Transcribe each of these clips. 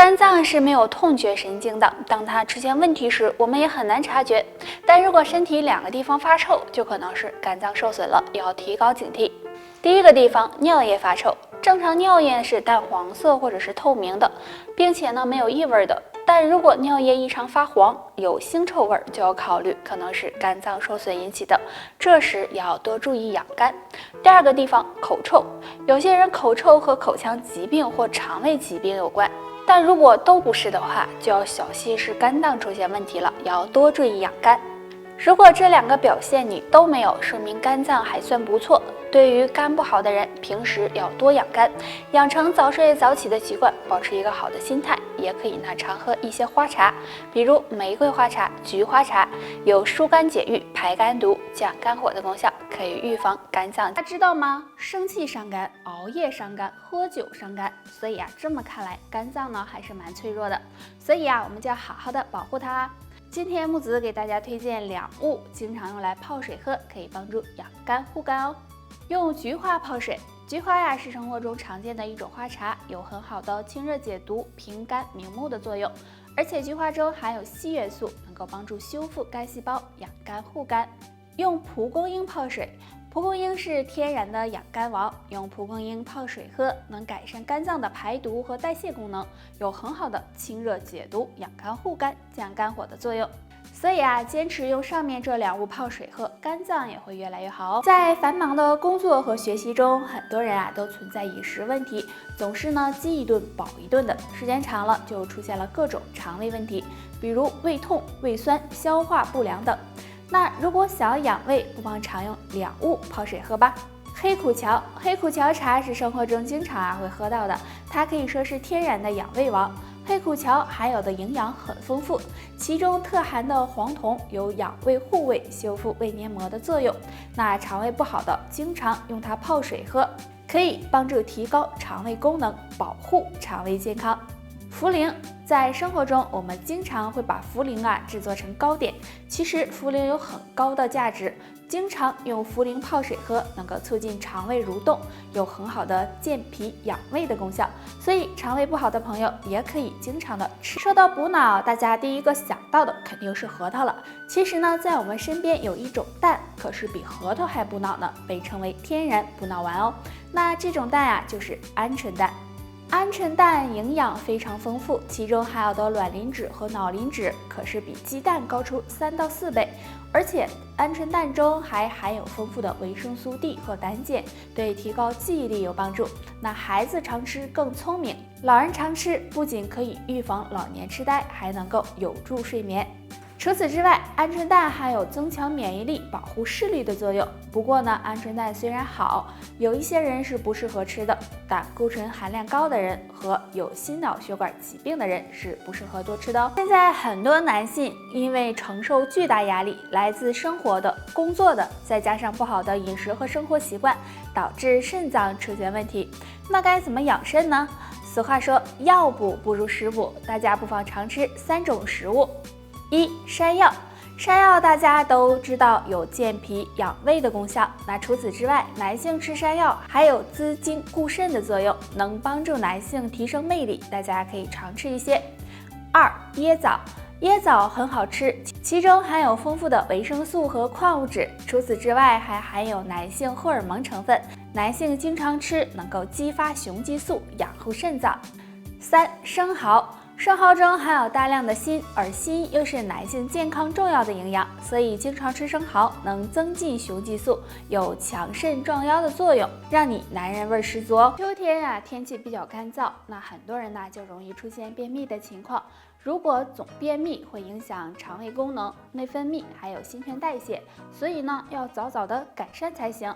肝脏是没有痛觉神经的，当它出现问题时，我们也很难察觉。但如果身体2个地方发臭，就可能是肝脏受损了，要提高警惕。第一个地方，尿液发臭。正常尿液是淡黄色或者是透明的，并且呢没有异味的。但如果尿液异常发黄，有腥臭味，就要考虑可能是肝脏受损引起的，这时要多注意养肝。第二个地方，口臭。有些人口臭和口腔疾病或肠胃疾病有关。但如果都不是的话，就要小心是肝脏出现问题了，要多注意养肝。如果这2个表现你都没有，说明肝脏还算不错。对于肝不好的人，平时要多养肝，养成早睡早起的习惯，保持一个好的心态。也可以常喝一些花茶，比如玫瑰花茶、菊花茶，有疏肝解郁、排肝毒、降肝火的功效，可以预防肝脏。大家知道吗？生气伤肝，熬夜伤肝，喝酒伤肝。所以这么看来，肝脏呢还是蛮脆弱的。所以我们就要好好的保护它。今天木子给大家推荐2物，经常用来泡水喝，可以帮助养肝护肝哦。用菊花泡水。菊花是生活中常见的一种花茶，有很好的清热解毒、平肝明目的作用，而且菊花中含有硒元素，能够帮助修复肝细胞，养肝护肝。用蒲公英泡水。蒲公英是天然的养肝王，用蒲公英泡水喝，能改善肝脏的排毒和代谢功能，有很好的清热解毒、养肝护肝、降肝火的作用。所以坚持用上面这2物泡水喝，肝脏也会越来越好哦。在繁忙的工作和学习中，很多人都存在饮食问题，总是饥一顿饱一顿的，时间长了就出现了各种肠胃问题，比如胃痛、胃酸、消化不良等。那如果想要养胃，不妨常用2物泡水喝吧。黑苦荞，黑苦荞茶是生活中经常会喝到的，它可以说是天然的养胃王。黑苦荞含有的营养很丰富，其中特含的黄酮有养胃护胃、修复胃黏膜的作用。那肠胃不好的，经常用它泡水喝，可以帮助提高肠胃功能，保护肠胃健康。茯苓，在生活中我们经常会把茯苓制作成糕点，其实茯苓有很高的价值，经常用茯苓泡水喝，能够促进肠胃蠕动，有很好的健脾养胃的功效，所以肠胃不好的朋友也可以经常的吃。说到补脑，大家第一个想到的肯定是核桃了。其实在我们身边有一种蛋，可是比核桃还补脑呢，被称为天然补脑丸哦。那这种蛋就是鹌鹑蛋。鹌鹑蛋营养非常丰富，其中含有的卵磷脂和脑磷脂可是比鸡蛋高出3到4倍，而且鹌鹑蛋中还含有丰富的维生素 D 和胆碱，对提高记忆力有帮助。那孩子常吃更聪明，老人常吃不仅可以预防老年痴呆，还能够有助睡眠。除此之外，鹌鹑蛋还有增强免疫力、保护视力的作用。不过鹌鹑蛋虽然好，有一些人是不适合吃的，胆固醇含量高的人和有心脑血管疾病的人是不适合多吃的哦。现在很多男性因为承受巨大压力，来自生活的、工作的，再加上不好的饮食和生活习惯，导致肾脏出现问题。那该怎么养肾呢？俗话说，药补不如食补，大家不妨常吃3种食物。1. 山药。山药大家都知道有健脾养胃的功效，那除此之外，男性吃山药还有滋精固肾的作用，能帮助男性提升魅力，大家可以常吃一些。2. 椰枣。椰枣很好吃，其中含有丰富的维生素和矿物质，除此之外还含有男性荷尔蒙成分，男性经常吃能够激发雄激素，养护肾脏。3. 生蚝。生蚝中含有大量的锌，而锌又是男性健康重要的营养，所以经常吃生蚝能增进雄激素，有强肾壮腰的作用，让你男人味十足哦。秋天天气比较干燥，那很多人就容易出现便秘的情况。如果总便秘会影响肠胃功能、内分泌还有新陈代谢，所以要早早的改善才行。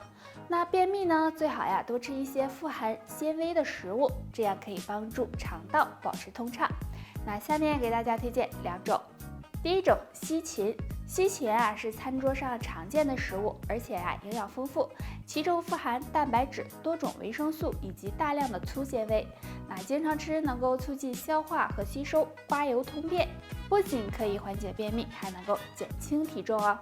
那便秘最好多吃一些富含纤维的食物，这样可以帮助肠道保持通畅。那下面给大家推荐2种。第一种，西芹。西芹是餐桌上常见的食物，而且营养丰富，其中富含蛋白质、多种维生素以及大量的粗纤维。那经常吃能够促进消化和吸收，刮油通便，不仅可以缓解便秘，还能够减轻体重哦。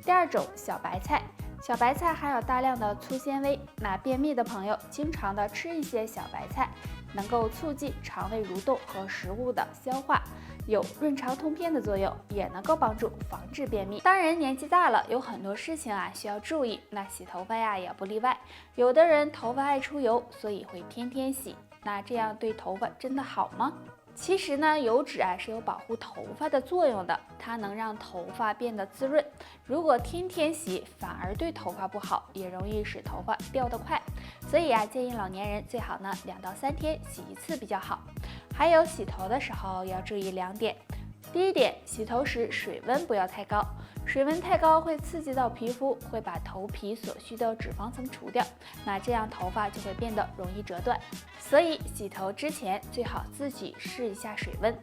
第二种，小白菜。小白菜含有大量的粗纤维，那便秘的朋友经常的吃一些小白菜，能够促进肠胃蠕动和食物的消化，有润肠通便的作用，也能够帮助防治便秘。当然年纪大了，有很多事情需要注意，那洗头发也不例外。有的人头发爱出油，所以会天天洗，那这样对头发真的好吗？其实呢，油脂是有保护头发的作用的，它能让头发变得滋润。如果天天洗，反而对头发不好，也容易使头发掉得快。所以建议老年人最好呢2到3天洗一次比较好。还有洗头的时候要注意2点。第一点，洗头时水温不要太高，水温太高会刺激到皮肤，会把头皮所需的脂肪层除掉，那这样头发就会变得容易折断。所以洗头之前最好自己试一下水温。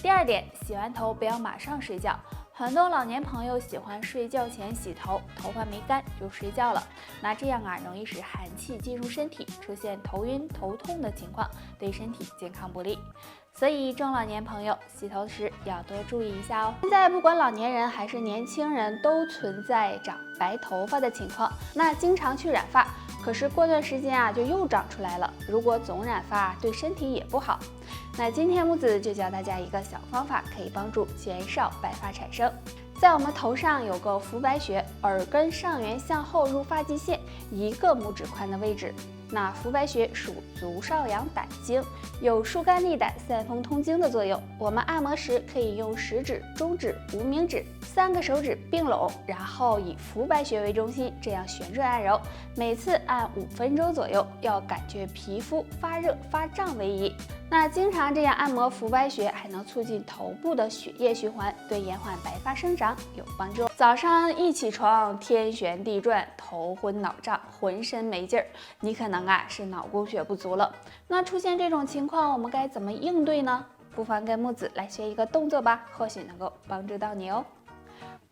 第二点，洗完头不要马上睡觉。很多老年朋友喜欢睡觉前洗头，头发没干就睡觉了，那这样容易使寒气进入身体，出现头晕头痛的情况，对身体健康不利。所以中老年朋友洗头时要多注意一下哦。现在不管老年人还是年轻人都存在长白头发的情况，那经常去染发，可是过段时间就又长出来了，如果总染发对身体也不好。那今天木子就教大家一个小方法，可以帮助减少白发产生。在我们头上有个浮白穴，耳根上缘向后入发际线1个拇指宽的位置。那浮白穴属足少阳胆经，有疏肝利胆、散风通经的作用。我们按摩时可以用食指、中指、无名指3个手指并拢，然后以浮白穴为中心，这样旋转按揉，每次按5分钟左右，要感觉皮肤发热发胀为宜。那经常这样按摩浮白穴，还能促进头部的血液循环，对延缓白发生长有帮助。早上一起床，天旋地转，头昏脑胀，浑身没劲儿，你可能是脑供血不足了。那出现这种情况，我们该怎么应对呢？不妨跟木子来学一个动作吧，或许能够帮助到你哦。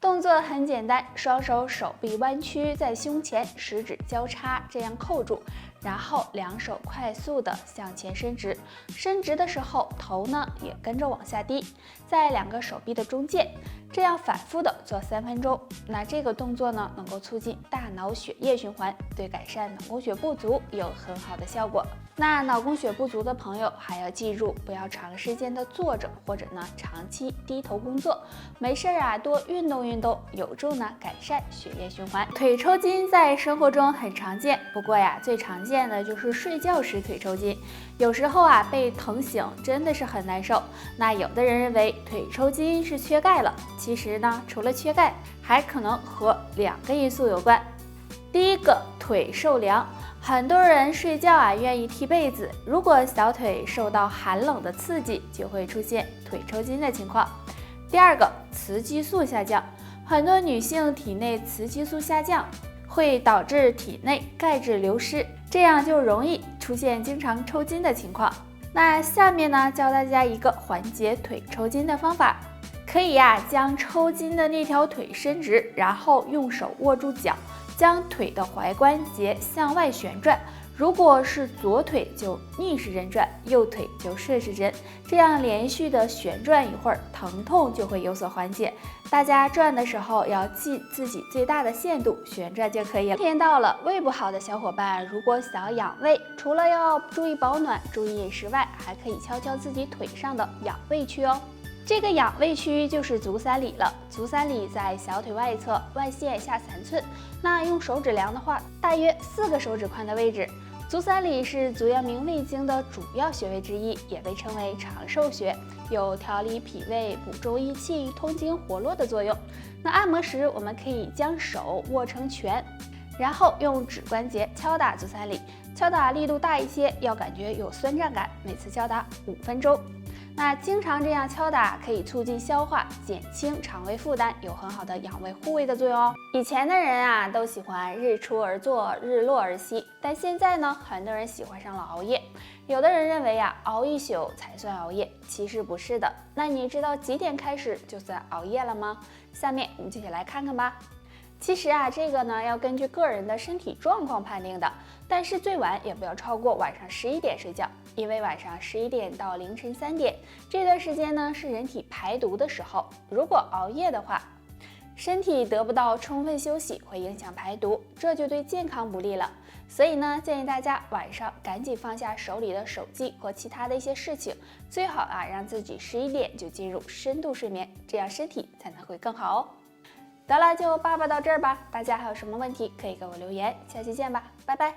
动作很简单，双手手臂弯曲在胸前，食指交叉，这样扣住，然后2手快速的向前伸直，伸直的时候头呢也跟着往下低，在2个手臂的中间，这样反复的做3分钟。那这个动作呢能够促进大脑血液循环，对改善脑供血不足有很好的效果。那脑供血不足的朋友还要记住，不要长时间的坐着，或者呢长期低头工作，没事多运动运动，有助呢改善血液循环。腿抽筋在生活中很常见，不过最常见的就是睡觉时腿抽筋，有时候被疼醒真的是很难受。那有的人认为腿抽筋是缺钙了，其实呢除了缺钙，还可能和2个因素有关。第一个，腿受凉。很多人睡觉愿意踢被子，如果小腿受到寒冷的刺激，就会出现腿抽筋的情况。第二个，雌激素下降。很多女性体内雌激素下降，会导致体内钙质流失，这样就容易出现经常抽筋的情况。那下面呢，教大家一个缓解腿抽筋的方法。可以将抽筋的那条腿伸直，然后用手握住脚，将腿的踝关节向外旋转，如果是左腿就逆时针转，右腿就顺时针，这样连续的旋转一会儿，疼痛就会有所缓解。大家转的时候要记自己最大的限度旋转就可以了。天到了，胃不好的小伙伴，如果想要养胃，除了要注意保暖、注意饮食外，还可以敲敲自己腿上的养胃区哦。这个养胃区就是足三里了，足三里在小腿外侧，外线下3寸。那用手指量的话，大约4个手指宽的位置。足三里是足阳明胃经的主要穴位之一，也被称为长寿穴，有调理脾胃、补中益气、通经活络的作用。那按摩时，我们可以将手握成拳，然后用指关节敲打足三里，敲打力度大一些，要感觉有酸胀感，每次敲打5分钟。那经常这样敲打可以促进消化，减轻肠胃负担，有很好的养胃护胃的作用哦。以前的人都喜欢日出而作，日落而息，但现在呢，很多人喜欢上了熬夜。有的人认为熬一宿才算熬夜，其实不是的。那你知道几点开始就算熬夜了吗？下面我们就一起来看看吧。其实这个呢要根据个人的身体状况判定的，但是最晚也不要超过晚上11点睡觉，因为晚上11点到凌晨3点这段时间呢是人体排毒的时候，如果熬夜的话，身体得不到充分休息会影响排毒，这就对健康不利了。所以呢，建议大家晚上赶紧放下手里的手机和其他的一些事情，最好让自己11点就进入深度睡眠，这样身体才能会更好哦。得了，就叭叭到这儿吧。大家还有什么问题可以给我留言，下期见吧，拜拜。